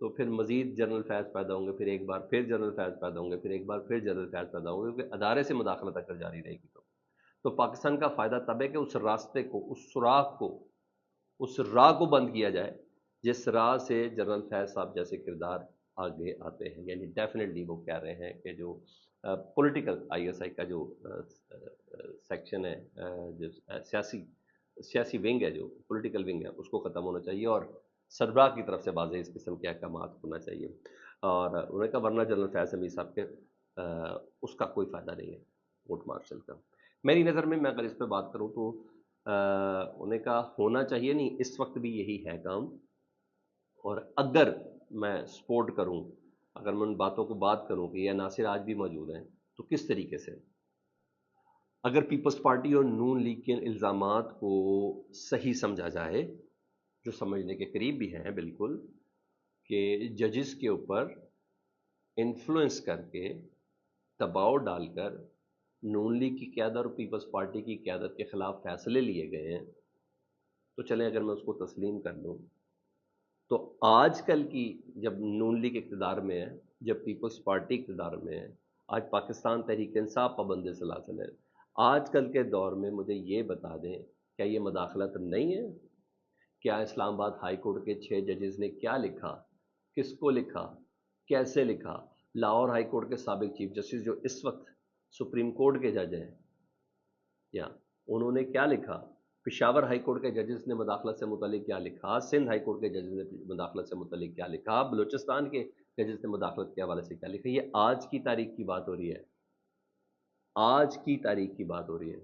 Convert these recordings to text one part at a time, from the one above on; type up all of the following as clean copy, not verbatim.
تو پھر مزید جنرل فیض پیدا ہوں گے، پھر ایک بار پھر جنرل فیض پیدا ہوں گے، پھر ایک بار پھر جنرل فیض پیدا ہوں گے، کیونکہ ادارے سے مداخلت اگر جاری رہے گی تو پاکستان کا فائدہ تب ہے کہ اس راستے کو، اس سوراخ کو، اس راہ کو بند کیا جائے جس راہ سے جنرل فیض صاحب جیسے کردار آگے آتے ہیں. یعنی ڈیفینیٹلی وہ کہہ رہے ہیں کہ جو پولیٹیکل آئی ایس آئی کا جو سیکشن ہے، جو سیاسی ونگ ہے، جو پولیٹیکل ونگ ہے، اس کو ختم ہونا چاہیے اور سربراہ کی طرف سے واضح اس قسم کے احکامات ہونا چاہیے. اور انہوں نے کہا ورنہ جنرل فیض حمید صاحب کے اس کا کوئی فائدہ نہیں ہے کورٹ مارشل کا. میری نظر میں اگر اس پہ بات کروں تو انہیں کا ہونا چاہیے نہیں، اس وقت بھی یہی ہے کام. اور اگر میں سپورٹ کروں، اگر میں ان باتوں کو بات کروں کہ یہ عناصر آج بھی موجود ہیں، تو کس طریقے سے اگر پیپلز پارٹی اور نون لیگ کے الزامات کو صحیح سمجھا جائے، جو سمجھنے کے قریب بھی ہیں بالکل، کہ ججز کے اوپر انفلوئنس کر کے، دباؤ ڈال کر نون لیگ کی قیادت اور پیپلز پارٹی کی قیادت کے خلاف فیصلے لیے گئے ہیں، تو چلیں اگر میں اس کو تسلیم کر لوں تو آج کل کی جب نون لیگ اقتدار میں ہے، جب پیپلز پارٹی اقتدار میں ہے، آج پاکستان تحریک انصاف پابند سلاسل ہے، آج کل کے دور میں مجھے یہ بتا دیں کیا یہ مداخلت نہیں ہے؟ کیا اسلام آباد ہائی کورٹ کے 6 ججز نے کیا لکھا، کس کو لکھا، کیسے لکھا؟ لاہور ہائی کورٹ کے سابق چیف جسٹس جو اس وقت سپریم کورٹ کے جج ہیں، یا انہوں نے کیا لکھا؟ پشاور ہائی کورٹ کے ججز نے مداخلت سے متعلق کیا لکھا؟ سندھ ہائی کورٹ کے ججز نے مداخلت سے متعلق کیا لکھا؟ بلوچستان کے ججز نے مداخلت کے حوالے سے کیا لکھا؟ یہ آج کی تاریخ کی بات ہو رہی ہے، آج کی تاریخ کی بات ہو رہی ہے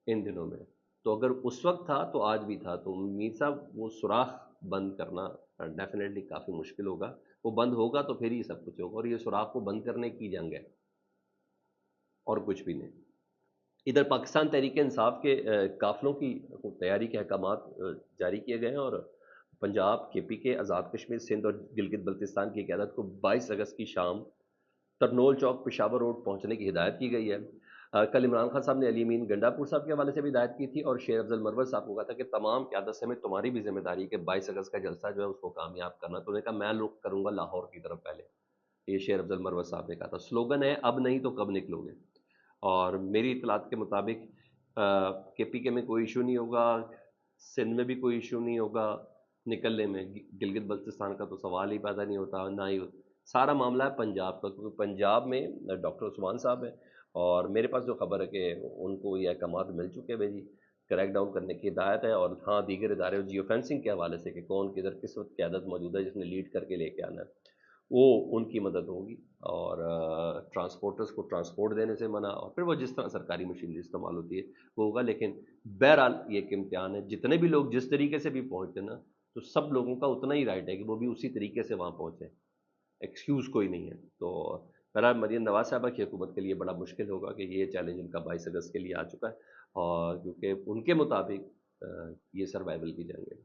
ان دنوں میں. تو اگر اس وقت تھا تو آج بھی تھا. تو میر صاحب وہ سوراخ بند کرنا ڈیفینیٹلی کافی مشکل ہوگا. وہ بند ہوگا تو پھر ہی سب کچھ ہوگا، اور یہ سوراخ کو بند کرنے کی جنگ ہے اور کچھ بھی نہیں. ادھر پاکستان تحریک انصاف کے قافلوں کی تیاری کے احکامات جاری کیے گئے ہیں، اور پنجاب، کے پی کے، آزاد کشمیر، سندھ اور گلگت بلتستان کی قیادت کو 22 اگست کی شام ترنول چوک پشاور روڈ پہنچنے کی ہدایت کی گئی ہے. کل عمران خان صاحب نے علی امین گنڈا پور صاحب کے حوالے سے بھی ہدایت کی تھی، اور شیر افضل مرور صاحب کو کہا تھا کہ تمام قیادت سے میں تمہاری بھی ذمہ داری کہ 22 اگست کا جلسہ جو ہے اس کو کامیاب کرنا. تو نے کہا میں لوگ کروں گا لاہور کی طرف پہلے. یہ شیر افضل مرور صاحب نے کہا تھا. سلوگن ہے اب نہیں تو کب نکلو گے. اور میری اطلاعات کے مطابق کے پی کے میں کوئی ایشو نہیں ہوگا، سندھ میں بھی کوئی ایشو نہیں ہوگا نکلنے میں. گلگت بلتستان کا تو سوال ہی پیدا نہیں ہوتا، نہ ہی سارا معاملہ ہے پنجاب کا، کیونکہ پنجاب میں ڈاکٹر عثمان صاحب ہیں، اور میرے پاس جو خبر ہے کہ ان کو یہ احکامات مل چکے ہیں جی، کریک ڈاؤن کرنے کی ہدایت ہے. اور ہاں دیگر ادارے جیو فینسنگ کے حوالے سے کہ کون کدھر کس وقت قیادت موجود ہے جس نے لیڈ کر کے لے کے آنا ہے، وہ ان کی مدد ہوگی. اور ٹرانسپورٹرز کو ٹرانسپورٹ دینے سے منع، اور پھر وہ جس طرح سرکاری مشینری استعمال ہوتی ہے وہ ہوگا. لیکن بہرحال یہ ایک امتحان ہے، جتنے بھی لوگ جس طریقے سے بھی پہنچتے نا، تو سب لوگوں کا اتنا ہی رائٹ ہے کہ وہ بھی اسی طریقے سے وہاں پہنچیں، ایکسکیوز کوئی نہیں ہے. تو بہرحال مریم نواز صاحبہ کی حکومت کے لیے بڑا مشکل ہوگا کہ یہ چیلنج ان کا 22 اگست کے لیے آ چکا ہے، اور کیونکہ ان کے مطابق یہ سروائیول کی جنگ ہے.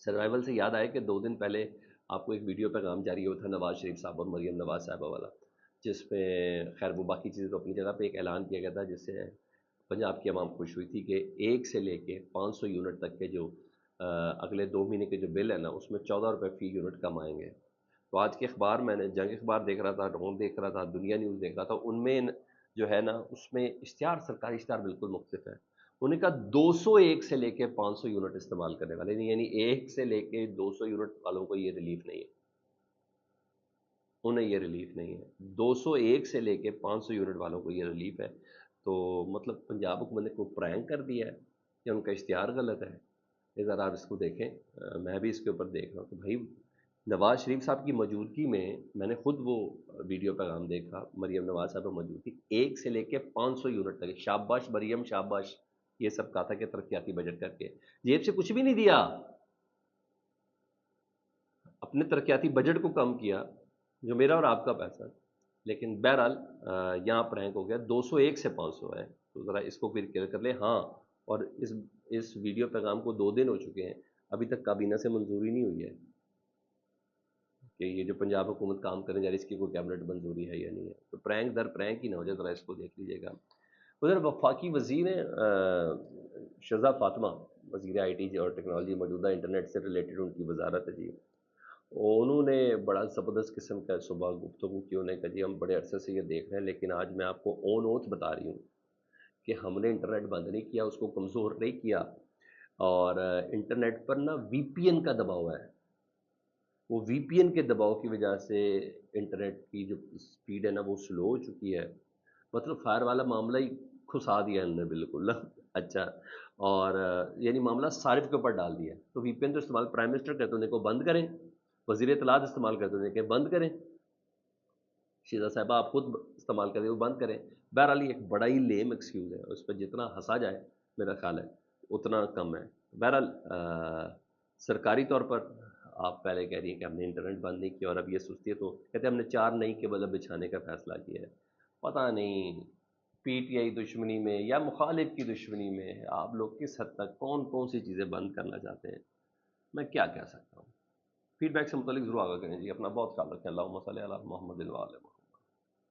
سروائیول سے یاد آئے کہ 2 دن پہلے آپ کو ایک ویڈیو پیغام جاری ہوا تھا نواز شریف صاحب اور مریم نواز صاحبہ والا، جس میں خیر وہ باقی چیزیں تو اپنی جگہ پہ ایک اعلان کیا گیا تھا جس سے پنجاب کی عوام خوش ہوئی تھی کہ 1 سے لے کے 500 یونٹ تک کے جو اگلے 2 مہینے کے جو بل ہے نا، اس میں 14 روپے فی یونٹ کم آئیں گے. تو آج کے اخبار میں نے جنگ اخبار دیکھ رہا تھا، ڈھونڈ دیکھ رہا تھا، دنیا نیوز دیکھ رہا تھا، ان میں جو ہے نا اس میں اشتہار، سرکاری اشتہار بالکل مختلف ہے. انہوں نے کہا 201 سے لے کے 500 یونٹ استعمال کرنے والے، یعنی 1 سے لے کے 200 یونٹ والوں کو یہ ریلیف نہیں ہے، انہیں یہ ریلیف نہیں ہے. 201 سے لے کے 500 یونٹ والوں کو یہ ریلیف ہے. تو مطلب پنجاب حکومت نے کوئی پرینک کر دیا ہے یا ان کا اشتہار غلط ہے؟ ذرا آپ اس کو دیکھیں. میں بھی اس کے اوپر دیکھ رہا ہوں کہ بھائی نواز شریف صاحب کی موجودگی میں نے خود وہ ویڈیو پیغام دیکھا، مریم نواز صاحب موجودگی 1 سے لے کے 500 یونٹ تک. شاباش مریم شاباش، یہ سب کہا تھا کہ ترقیاتی بجٹ کر کے جیب سے کچھ بھی نہیں دیا، اپنے ترقیاتی بجٹ کو کم کیا جو میرا اور آپ کا پیسہ. لیکن بہرحال یہاں پر رینک ہو گیا 201 سے 500 ہے. تو ذرا اس کو پھر کلیئر کر لیں. ہاں، اور اس ویڈیو پیغام کو 2 دن ہو چکے ہیں، ابھی تک کابینہ سے منظوری نہیں ہوئی ہے کہ یہ جو پنجاب حکومت کام کرنے جا رہی ہے اس کی کوئی کیبنٹ منظوری ہے یا نہیں ہے. تو پرینک در پرینک ہی نہ ہو جائے، ذرا اس کو دیکھ لیجیے گا. ادھر وفاقی وزیر ہیں شہزاد فاطمہ، وزیر آئی ٹی اور ٹیکنالوجی، موجودہ انٹرنیٹ سے ریلیٹڈ ان کی وزارت ہے جی. انہوں نے بڑا زبردست قسم کا صبح گفتگو کی، انہوں نے کہا جی ہم بڑے عرصے سے یہ دیکھ رہے ہیں، لیکن آج میں آپ کو اون اوتھ بتا رہی ہوں کہ ہم نے انٹرنیٹ بند نہیں کیا، اس کو کمزور نہیں کیا، اور انٹرنیٹ پر نا وی پی این کا دباؤ ہے، وہ وی پی این کے دباؤ کی وجہ سے انٹرنیٹ کی جو سپیڈ ہے نا وہ سلو ہو چکی ہے، مطلب فائر والا معاملہ ہی کھسا دیا انہوں نے بالکل اچھا، اور یعنی معاملہ صارف کے اوپر ڈال دیا، تو وی پی این تو استعمال پرائم منسٹر کرتے ہیں کو بند کریں، وزیر اطلاعات استعمال کرتے ہیں کہ بند کریں، شیزا صاحبہ آپ خود استعمال کریں وہ بند کریں، بہرحال یہ ایک بڑا ہی لیم ایکسکیوز ہے، اس پہ جتنا ہنسا جائے میرا خیال ہے اتنا کم ہے۔ بہرحال سرکاری طور پر آپ پہلے کہہ رہی ہیں کہ ہم نے انٹرنیٹ بند نہیں کیا، اور اب یہ سستی ہے تو کہتے ہیں ہم نے 4 نئی کیبل بچھانے کا فیصلہ کیا ہے، پتہ نہیں پی ٹی آئی دشمنی میں یا مخالف کی دشمنی میں آپ لوگ کس حد تک کون کون سی چیزیں بند کرنا چاہتے ہیں، میں کیا کہہ سکتا ہوں۔ فیڈ بیک سے متعلق ضرور آگاہ کریں جی، اپنا بہت خیال رکھیں، اللہم صلی علی محمد و علی محمد۔